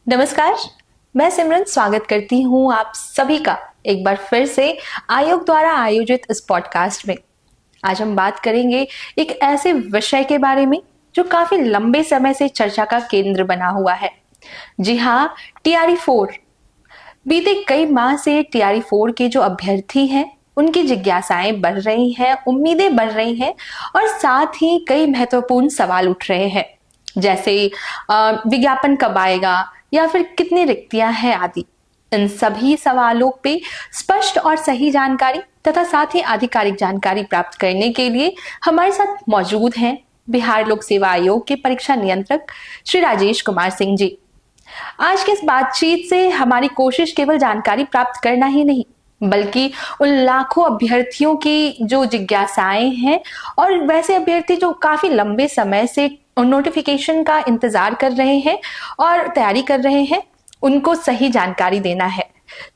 नमस्कार। मैं सिमरन स्वागत करती हूँ आप सभी का एक बार फिर से आयोग द्वारा आयोजित इस पॉडकास्ट में। आज हम बात करेंगे एक ऐसे विषय के बारे में जो काफी लंबे समय से चर्चा का केंद्र बना हुआ है। जी हाँ, टीआरई 4। बीते कई माह से टीआरई 4 के जो अभ्यर्थी हैं उनकी जिज्ञासाएं बढ़ रही हैं, उम्मीदें बढ़ रही हैं और साथ ही कई महत्वपूर्ण सवाल उठ रहे हैं, जैसे विज्ञापन कब आएगा या फिर कितनी रिक्तियां हैं आदि। इन सभी सवालों पे स्पष्ट और सही जानकारी तथा साथ ही आधिकारिक जानकारी प्राप्त करने के लिए हमारे साथ मौजूद हैं बिहार लोक सेवा आयोग के परीक्षा नियंत्रक श्री राजेश कुमार सिंह जी। आज की इस बातचीत से हमारी कोशिश केवल जानकारी प्राप्त करना ही नहीं, बल्कि उन लाखों अभ्यर्थियों की जो जिज्ञासाएं हैं और वैसे अभ्यर्थी जो काफी लंबे समय से नोटिफिकेशन का इंतजार कर रहे हैं और तैयारी कर रहे हैं, उनको सही जानकारी देना है।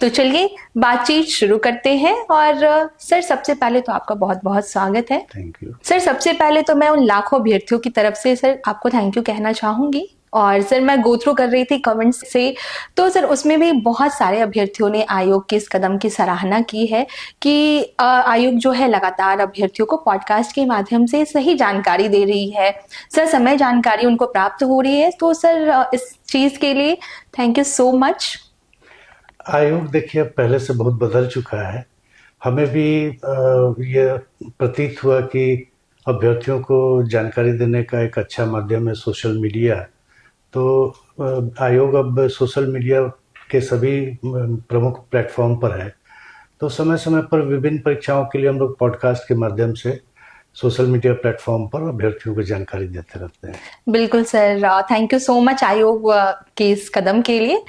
तो चलिए बातचीत शुरू करते हैं। और सर, सबसे पहले तो आपका बहुत बहुत स्वागत है। Thank you sir. सबसे पहले तो मैं उन लाखों अभ्यर्थियों की तरफ से सर आपको थैंक यू कहना चाहूंगी। और सर, मैं गो थ्रू कर रही थी कमेंट्स से, तो सर उसमें भी बहुत सारे अभ्यर्थियों ने आयोग के इस कदम की सराहना की है कि आयोग जो है लगातार अभ्यर्थियों को पॉडकास्ट के माध्यम से सही जानकारी दे रही है, सर समय जानकारी उनको प्राप्त हो रही है। तो सर इस चीज के लिए थैंक यू सो मच। आयोग देखिए अब पहले से बहुत बदल चुका है। हमें भी ये प्रतीत हुआ कि अभ्यर्थियों को जानकारी देने का एक अच्छा माध्यम है सोशल मीडिया। तो आयोग अब सोशल मीडिया के सभी प्रमुख प्लेटफॉर्म पर है। तो समय समय पर विभिन्न परीक्षाओं के लिए हम लोग पॉडकास्ट के माध्यम से सोशल मीडिया प्लेटफॉर्म पर अभ्यर्थियों को जानकारी देते रहते हैं। बिल्कुल sir, thank you so much आयोग के इस कदम के लिए।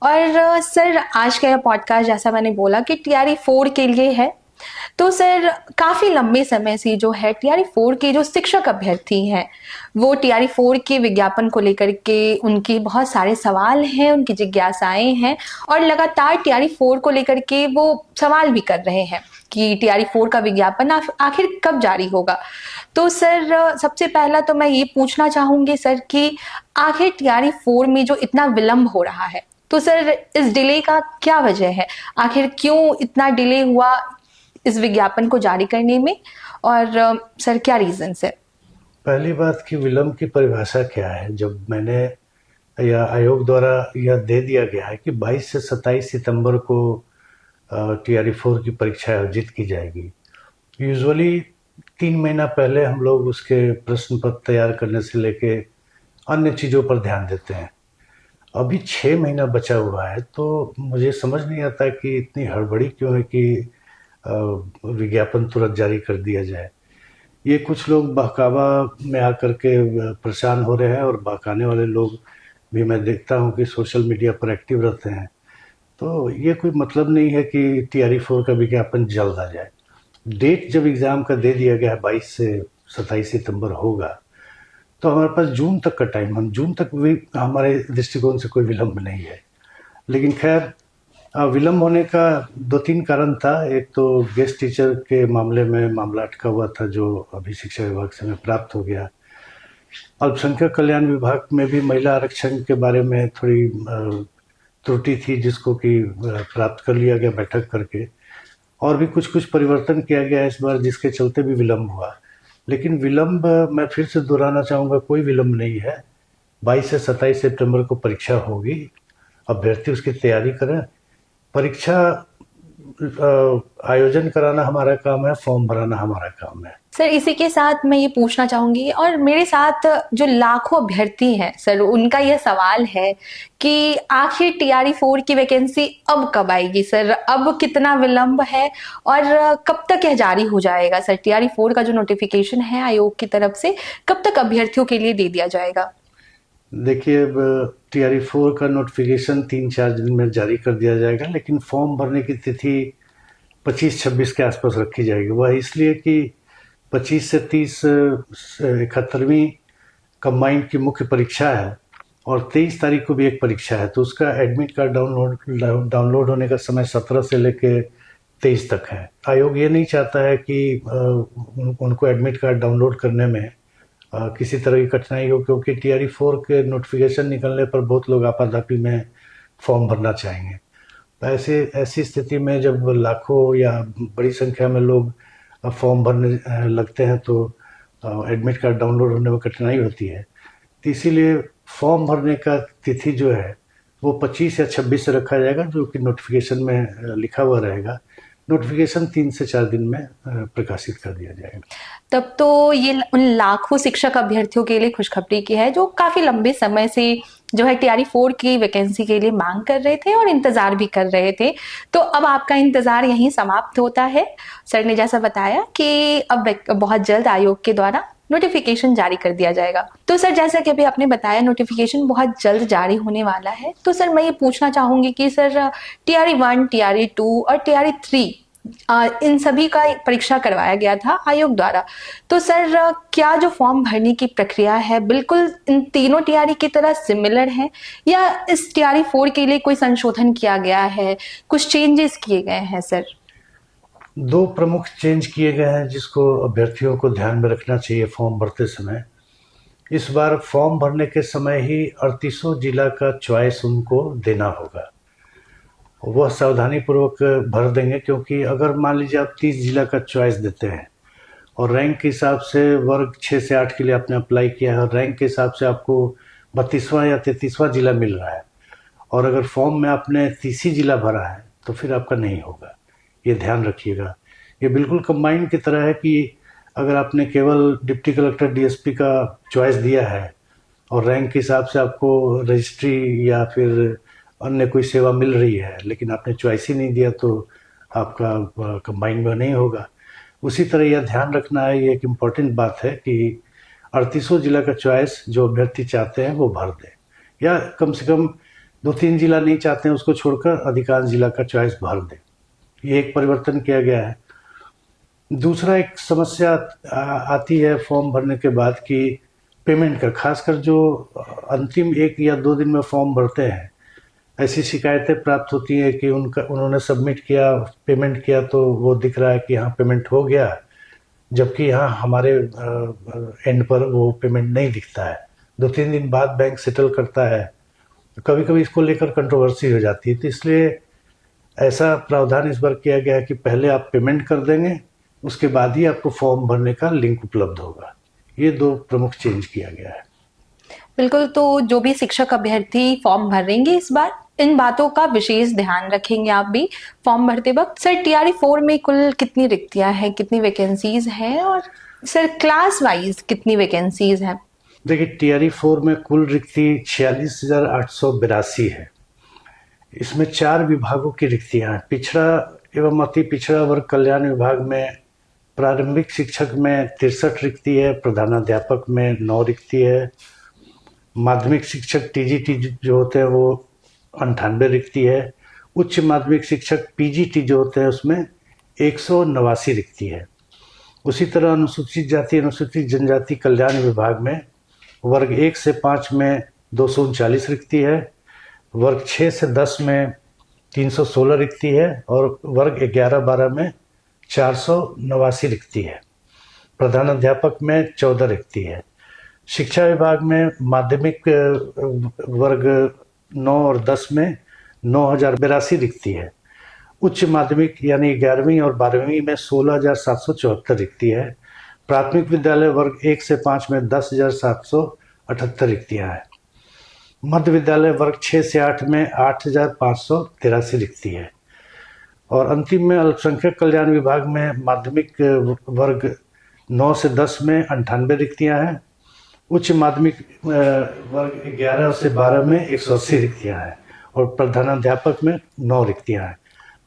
और सर, आज का यह पॉडकास्ट जैसा मैंने बोला कि टीआरई 4 के लिए है। तो सर काफी लंबे समय से जो है टीआरई 4 के जो शिक्षक अभ्यर्थी हैं वो टीआरई 4 के विज्ञापन को लेकर के उनकी बहुत सारे सवाल हैं, उनकी जिज्ञासाएं हैं और लगातार टीआरई 4 को लेकर के वो सवाल भी कर रहे हैं कि टीआरई 4 का विज्ञापन आखिर कब जारी होगा। तो सर सबसे पहला तो मैं ये पूछना चाहूंगी सर कि आखिर टीआरई 4 में जो इतना विलंब हो रहा है, तो सर इस डिले का क्या वजह है? आखिर क्यों इतना डिले हुआ इस विज्ञापन को जारी करने में, और सर क्या रीजन है? पहली बात कि विलंब की परिभाषा क्या है। जब मैंने या आयोग द्वारा यह दे दिया गया है कि 22 से 27 सितंबर को टीआरई 4 की परीक्षा आयोजित की जाएगी, यूजुअली 3 महीना पहले हम लोग उसके प्रश्न पत्र तैयार करने से लेके अन्य चीज़ों पर ध्यान देते हैं। अभी 6 महीना बचा हुआ है, तो मुझे समझ नहीं आता कि इतनी हड़बड़ी क्यों है कि विज्ञापन तुरंत जारी कर दिया जाए। ये कुछ लोग बहकावा में आकर के परेशान हो रहे हैं और बहकाने वाले लोग भी मैं देखता हूँ कि सोशल मीडिया पर एक्टिव रहते हैं। तो ये कोई मतलब नहीं है कि टीआरई 4 का विज्ञापन जल्द आ जाए। डेट जब एग्ज़ाम का दे दिया गया है 22 से 27 सितंबर होगा, तो हमारे पास जून तक का टाइम, हम जून तक भी हमारे दृष्टिकोण से कोई विलंब नहीं है। लेकिन खैर, विलंब होने का 2-3 कारण था। एक तो गेस्ट टीचर के मामले में मामला अटका हुआ था जो अभी शिक्षा विभाग से हमें प्राप्त हो गया। अल्पसंख्यक कल्याण विभाग में भी महिला आरक्षण के बारे में थोड़ी त्रुटि थी जिसको कि प्राप्त कर लिया गया बैठक करके, और भी कुछ कुछ परिवर्तन किया गया इस बार जिसके चलते भी विलंब हुआ। लेकिन विलंब, मैं फिर से दोहराना चाहूँगा, कोई विलंब नहीं है। 22 से 27 सितंबर को परीक्षा होगी, अभ्यर्थी उसकी तैयारी करें। परीक्षा आयोजन कराना हमारा काम है, फॉर्म भराना हमारा काम है। सर इसी के साथ मैं ये पूछना चाहूंगी, और मेरे साथ जो लाखों अभ्यर्थी हैं सर, उनका यह सवाल है कि आखिर टीआरई 4 की वैकेंसी अब कब आएगी सर? अब कितना विलंब है और कब तक यह जारी हो जाएगा सर? टीआरई 4 का जो नोटिफिकेशन है आयोग की तरफ से कब तक अभ्यर्थियों के लिए दे दिया जाएगा? देखिए, अब टीआरई 4 का नोटिफिकेशन 3-4 दिन में जारी कर दिया जाएगा, लेकिन फॉर्म भरने की तिथि 25-26 के आसपास रखी जाएगी। वह इसलिए कि 25 से 30 71वीं कंबाइंड की मुख्य परीक्षा है और 23 तारीख को भी एक परीक्षा है। तो उसका एडमिट कार्ड डाउनलोड होने का समय 17 से लेके 23 तक है। आयोग ये नहीं चाहता है कि उनको एडमिट कार्ड डाउनलोड करने में किसी तरह की कठिनाई हो, क्योंकि TRE 4 के नोटिफिकेशन निकलने पर बहुत लोग आपाधापी में फॉर्म भरना चाहेंगे। तो ऐसे ऐसी स्थिति में जब लाखों या बड़ी संख्या में लोग फॉर्म भरने लगते हैं तो एडमिट कार्ड डाउनलोड होने में कठिनाई होती है। तो इसीलिए फॉर्म भरने का तिथि जो है वो 25 या 26 से रखा जाएगा, जो कि नोटिफिकेशन में लिखा हुआ रहेगा। नोटिफिकेशन 3 से 4 दिन में प्रकाशित कर दिया जाएगा। तब तो ये उन लाखों शिक्षक अभ्यर्थियों के लिए खुशखबरी की है जो काफी लंबे समय से जो है TRE 4 की वैकेंसी के लिए मांग कर रहे थे और इंतजार भी कर रहे थे। तो अब आपका इंतजार यहीं समाप्त होता है। सर ने जैसा बताया कि अब बहुत जल्द आयोग के द्वारा नोटिफिकेशन जारी कर दिया जाएगा। तो सर जैसा कि अभी आपने बताया नोटिफिकेशन बहुत जल्द जारी होने वाला है, तो सर मैं ये पूछना चाहूंगी कि सर TRE 1, TRE 2 और TRE 3 इन सभी का परीक्षा करवाया गया था आयोग द्वारा। तो सर क्या जो फॉर्म भरने की प्रक्रिया है बिल्कुल इन तीनों TRE की तरह सिमिलर है या इस TRE 4 के लिए कोई संशोधन किया गया है, कुछ चेंजेस किए गए हैं सर? दो प्रमुख चेंज किए गए हैं जिसको अभ्यर्थियों को ध्यान में रखना चाहिए फॉर्म भरते समय। इस बार फॉर्म भरने के समय ही 38 जिला का चॉइस उनको देना होगा। वह सावधानी पूर्वक भर देंगे, क्योंकि अगर मान लीजिए आप 30 जिला का चॉइस देते हैं और रैंक के हिसाब से वर्ग 6 से 8 के लिए आपने अप्लाई किया है और रैंक के हिसाब से आपको 32वां या 33वां जिला मिल रहा है और अगर फॉर्म में आपने 30 ही जिला भरा है तो फिर आपका नहीं होगा। ये ध्यान रखिएगा। ये बिल्कुल कंबाइन की तरह है कि अगर आपने केवल डिप्टी कलेक्टर DSP का चॉइस दिया है और रैंक के हिसाब से आपको रजिस्ट्री या फिर अन्य कोई सेवा मिल रही है लेकिन आपने चॉइस ही नहीं दिया तो आपका कंबाइन में नहीं होगा। उसी तरह यह ध्यान रखना है, ये एक इम्पॉर्टेंट बात है कि 38 जिला का चॉइस जो अभ्यर्थी चाहते हैं वो भर दें, या कम से कम 2-3 जिला नहीं चाहते हैं उसको छोड़कर अधिकांश जिला का चॉइस भर दें। ये एक परिवर्तन किया गया है। दूसरा एक समस्या आती है फॉर्म भरने के बाद कि पेमेंट का, खासकर जो अंतिम 1 या 2 दिन में फॉर्म भरते हैं, ऐसी शिकायतें प्राप्त होती है कि उन्होंने सबमिट किया, पेमेंट किया तो वो दिख रहा है कि हाँ पेमेंट हो गया, जबकि यहाँ हमारे एंड पर वो पेमेंट नहीं दिखता है। 2-3 दिन बाद बैंक सेटल करता है। कभी कभी इसको लेकर कंट्रोवर्सी हो जाती है, तो इसलिए ऐसा प्रावधान इस बार किया गया है कि पहले आप पेमेंट कर देंगे, उसके बाद ही आपको फॉर्म भरने का लिंक उपलब्ध होगा। ये 2 प्रमुख चेंज किया गया है। बिल्कुल, तो जो भी शिक्षक अभ्यर्थी फॉर्म भरेंगे इस बार इन बातों का विशेष ध्यान रखेंगे आप भी फॉर्म भरते वक्त। सर TRE 4 में कुल कितनी रिक्तियां हैं, कितनी वैकेंसीज हैं और सर क्लास वाइज कितनी वैकेंसीज हैं? देखिए TRE 4 में कुल रिक्ति 46,882 है। इसमें 4 विभागों की रिक्तियां हैं। पिछड़ा एवं अति पिछड़ा वर्ग कल्याण विभाग में प्रारंभिक शिक्षक में 63 रिक्ति है, प्रधानाध्यापक में 9 रिक्ति है, माध्यमिक शिक्षक TGT जो होते हैं वो 98 रिक्ति है, उच्च माध्यमिक शिक्षक PGT जो होते हैं उसमें 189 रिक्ति है। उसी तरह अनुसूचित जाति अनुसूचित जनजाति कल्याण विभाग में वर्ग 1 से 5 में 239 रिक्ति है, वर्ग 6 से 10 में 316 रिक्ति है और वर्ग 11-12 में 489 रिक्ति है। प्रधानाध्यापक में 14 रिक्ति है। शिक्षा विभाग में माध्यमिक वर्ग 9 और 10 में 9,082 रिक्ति है। उच्च माध्यमिक यानी 11वीं और 12वीं में 16,774 रिक्ति है। प्राथमिक विद्यालय वर्ग 1 से 5 में 10,778 रिक्तियाँ हैं। मध्य विद्यालय वर्ग 6 से 8 में 8,583 रिक्ति है। और अंतिम में अल्पसंख्यक कल्याण विभाग में माध्यमिक वर्ग 9 से 10 में 98 रिक्तियाँ हैं। उच्च माध्यमिक वर्ग 11 से 12 में 180 रिक्तियाँ हैं और प्रधानाध्यापक में 9 रिक्तियाँ हैं।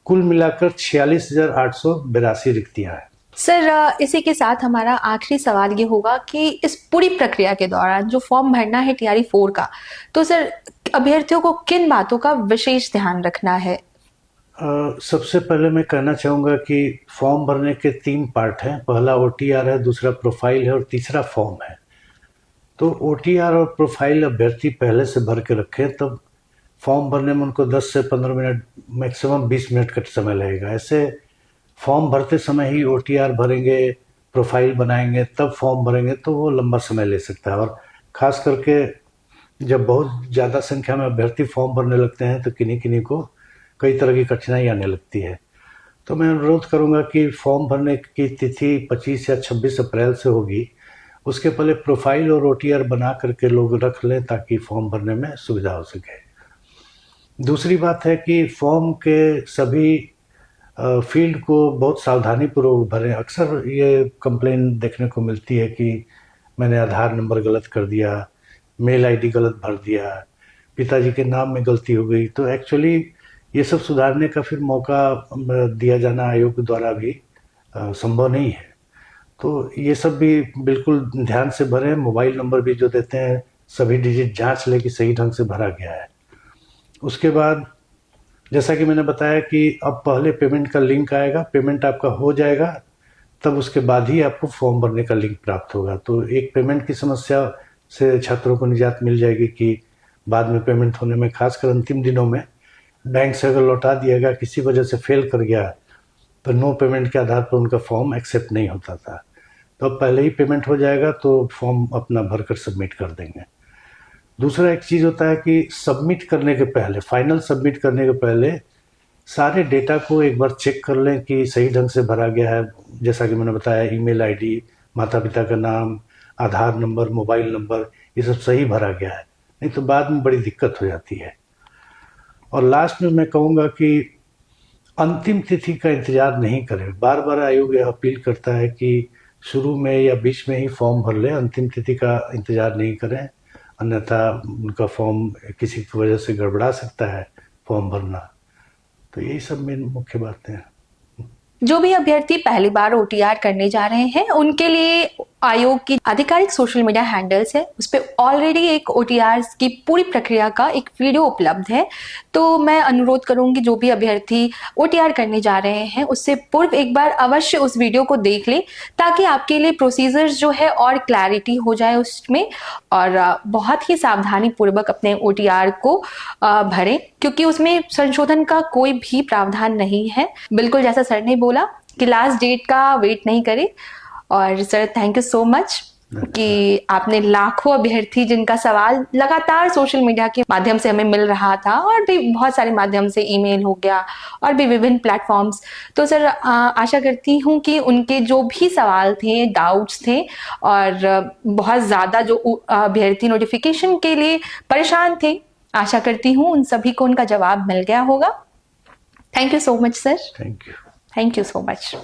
कुल मिलाकर 46,882 रिक्तियाँ हैं। सर इसी के साथ हमारा आखिरी सवाल ये होगा कि इस पूरी प्रक्रिया के दौरान जो फॉर्म भरना है TRE 4 का, तो सर अभ्यर्थियों को किन बातों का विशेष ध्यान रखना है? सबसे पहले मैं कहना चाहूँगा कि फॉर्म भरने के 3 पार्ट हैं। पहला OTR है, दूसरा प्रोफाइल है और तीसरा फॉर्म है। तो OTR और प्रोफाइल अभ्यर्थी पहले से भर के रखें, तब फॉर्म भरने में उनको 10 से 15 मिनट, मैक्सिमम 20 मिनट का समय लगेगा। ऐसे फॉर्म भरते समय ही OTR भरेंगे, प्रोफाइल बनाएंगे तब फॉर्म भरेंगे तो वो लंबा समय ले सकता है। और खास करके जब बहुत ज़्यादा संख्या में अभ्यर्थी फॉर्म भरने लगते हैं तो किन्हीं किन्हीं को कई तरह की कठिनाई आने लगती है। तो मैं अनुरोध करूंगा कि फॉर्म भरने की तिथि 25 या 26 अप्रैल से होगी। उसके पहले प्रोफाइल और ओटीआर बना करके लोग रख लें ताकि फॉर्म भरने में सुविधा हो सके। दूसरी बात है कि फॉर्म के सभी फील्ड को बहुत सावधानी पूर्वक भरें। अक्सर ये कंप्लेन देखने को मिलती है कि मैंने आधार नंबर गलत कर दिया, मेल आईडी गलत भर दिया, पिताजी के नाम में गलती हो गई। तो एक्चुअली ये सब सुधारने का फिर मौका दिया जाना आयोग द्वारा भी संभव नहीं है। तो ये सब भी बिल्कुल ध्यान से भरें। मोबाइल नंबर भी जो देते हैं सभी डिजिट जांच लें कि सही ढंग से भरा गया है। उसके बाद जैसा कि मैंने बताया कि अब पहले पेमेंट का लिंक आएगा, पेमेंट आपका हो जाएगा तब उसके बाद ही आपको फॉर्म भरने का लिंक प्राप्त होगा। तो एक पेमेंट की समस्या से छात्रों को निजात मिल जाएगी कि बाद में पेमेंट होने में, खासकर अंतिम दिनों में बैंक से अगर लौटा दिया गया, किसी वजह से फेल कर गया तो नो पेमेंट के आधार पर उनका फॉर्म एक्सेप्ट नहीं होता था। तो अब पहले ही पेमेंट हो जाएगा तो फॉर्म अपना भरकर सबमिट कर देंगे। दूसरा एक चीज़ होता है कि सबमिट करने के पहले, फाइनल सबमिट करने के पहले सारे डेटा को एक बार चेक कर लें कि सही ढंग से भरा गया है। जैसा कि मैंने बताया, ईमेल आईडी, माता पिता का नाम, आधार नंबर, मोबाइल नंबर, ये सब सही भरा गया है, नहीं तो बाद में बड़ी दिक्कत हो जाती है। और लास्ट में मैं कहूँगा कि अंतिम तिथि का इंतजार नहीं करें। बार बार आयोग यह अपील करता है कि शुरू में या बीच में ही फॉर्म भर लें, अंतिम तिथि का इंतजार नहीं करें, अन्यथा उनका फॉर्म किसी की वजह से गड़बड़ा सकता है फॉर्म भरना। तो यही सब मेन मुख्य बातें हैं। जो भी अभ्यर्थी पहली बार ओटीआर करने जा रहे हैं उनके लिए आयोग की आधिकारिक सोशल मीडिया हैंडल्स है, उस पर ऑलरेडी एक ओटीआर की पूरी प्रक्रिया का एक वीडियो उपलब्ध है। तो मैं अनुरोध करूंगी जो भी अभ्यर्थी ओटीआर करने जा रहे हैं उससे पूर्व एक बार अवश्य उस वीडियो को देख ले ताकि आपके लिए प्रोसीजर्स जो है और क्लैरिटी हो जाए उसमें, और बहुत ही सावधानी पूर्वक अपने ओटीआर को भरें क्योंकि उसमें संशोधन का कोई भी प्रावधान नहीं है। बिल्कुल जैसा सर ने बोला कि लास्ट डेट का वेट नहीं करें। और sir thank you so much कि आपने लाखों अभ्यर्थी जिनका सवाल लगातार सोशल मीडिया के माध्यम से हमें मिल रहा था और भी बहुत सारे माध्यम से, ईमेल हो गया और भी विभिन्न प्लेटफॉर्म्स, तो सर आशा करती हूँ कि उनके जो भी सवाल थे, डाउट्स थे और बहुत ज़्यादा जो अभ्यर्थी नोटिफिकेशन के लिए परेशान थे, आशा करती हूँ उन सभी को उनका जवाब मिल गया होगा। Thank you so much sir. Thank you. Thank you so much.